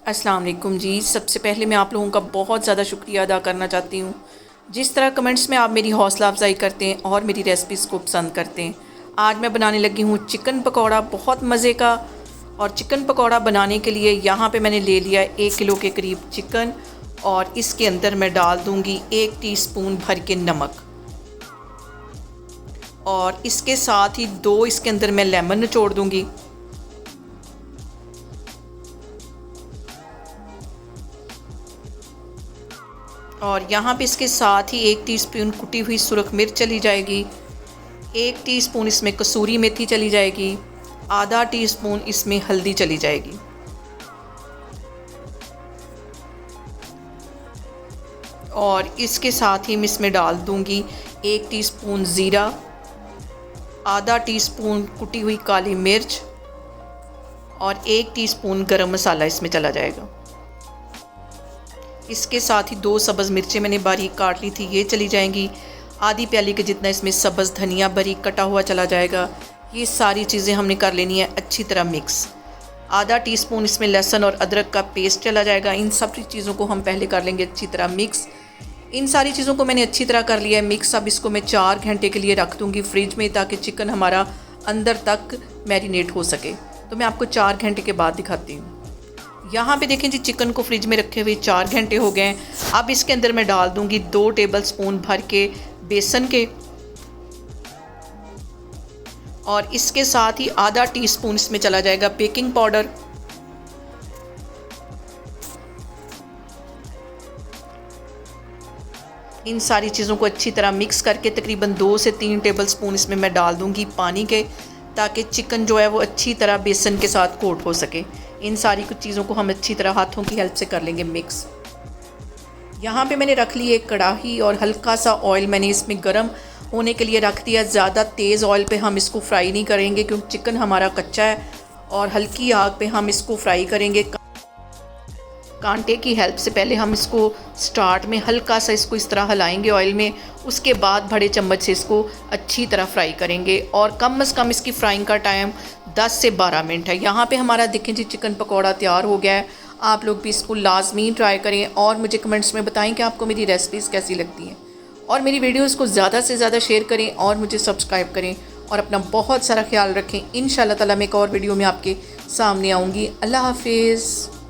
अस्सलाम वालेकुम जी। सबसे पहले मैं आप लोगों का बहुत ज़्यादा शुक्रिया अदा करना चाहती हूँ। जिस तरह कमेंट्स में आप मेरी हौसला अफजाई करते हैं और मेरी रेसिपीज़ को पसंद करते हैं। आज मैं बनाने लगी हूँ चिकन पकौड़ा, बहुत मज़े का। और चिकन पकौड़ा बनाने के लिए यहाँ पे मैंने ले लिया 1 किलो के करीब चिकन, और इसके अंदर मैं डाल दूँगी 1 टीस्पून भर के नमक, और इसके साथ ही 2 इसके अंदर मैं लेमन निचोड़ दूँगी। और यहाँ पे इसके साथ ही 1 टीस्पून कुटी हुई सुरख मिर्च चली जाएगी, 1 टीस्पून इसमें कसूरी मेथी चली जाएगी, आधा टीस्पून इसमें हल्दी चली जाएगी। और इसके साथ ही मैं इसमें डाल दूँगी 1 टीस्पून ज़ीरा, आधा टीस्पून कुटी हुई काली मिर्च, और 1 टीस्पून गरम मसाला इसमें चला जाएगा। इसके साथ ही 2 सब्ज़ मिर्चें मैंने बारीक काट ली थी, ये चली जाएंगी। आधी प्याली के जितना इसमें सब्ज़ धनिया बारीक कटा हुआ चला जाएगा। ये सारी चीज़ें हमने कर लेनी है अच्छी तरह मिक्स। आधा टीस्पून इसमें लहसुन और अदरक का पेस्ट चला जाएगा। इन सब चीज़ों को हम पहले कर लेंगे अच्छी तरह मिक्स। इन सारी चीज़ों को मैंने अच्छी तरह कर लिया है मिक्स। अब इसको मैं 4 घंटे के लिए रख दूँगी फ्रिज में, ताकि चिकन हमारा अंदर तक मैरिनेट हो सके। तो मैं आपको 4 घंटे के बाद दिखाती हूँ। यहाँ पे देखें जी, चिकन को फ्रिज में रखे हुए 4 घंटे हो गए हैं। अब इसके अंदर मैं डाल दूँगी 2 टेबलस्पून भर के बेसन के, और इसके साथ ही आधा टीस्पून इसमें चला जाएगा बेकिंग पाउडर। इन सारी चीज़ों को अच्छी तरह मिक्स करके तकरीबन 2 से 3 टेबलस्पून इसमें मैं डाल दूँगी पानी के, ताकि चिकन जो है वो अच्छी तरह बेसन के साथ कोट हो सके। इन सारी कुछ चीज़ों को हम अच्छी तरह हाथों की हेल्प से कर लेंगे मिक्स। यहाँ पे मैंने रख ली एक कढ़ाई, और हल्का सा ऑयल मैंने इसमें गरम होने के लिए रख दिया। ज़्यादा तेज़ ऑयल पे हम इसको फ्राई नहीं करेंगे, क्योंकि चिकन हमारा कच्चा है, और हल्की आग पे हम इसको फ्राई करेंगे। कांटे की हेल्प से पहले हम इसको स्टार्ट में हल्का सा इसको इस तरह हिलाएंगे ऑयल में, उसके बाद बड़े चम्मच से इसको अच्छी तरह फ्राई करेंगे। और कम से कम इसकी फ्राइंग का टाइम 10 से 12 मिनट है। यहाँ पे हमारा देखें जी चिकन पकौड़ा तैयार हो गया है। आप लोग भी इसको लाजमी ट्राई करें, और मुझे कमेंट्स में बताएं कि आपको मेरी रेसिपीज़ कैसी लगती हैं। और मेरी वीडियोज़ को ज़्यादा से ज़्यादा शेयर करें, और मुझे सब्सक्राइब करें, और अपना बहुत सारा ख्याल रखें। इंशाल्लाह ताला मैं एक और वीडियो में आपके सामने आऊँगी। अल्लाह हाफिज़।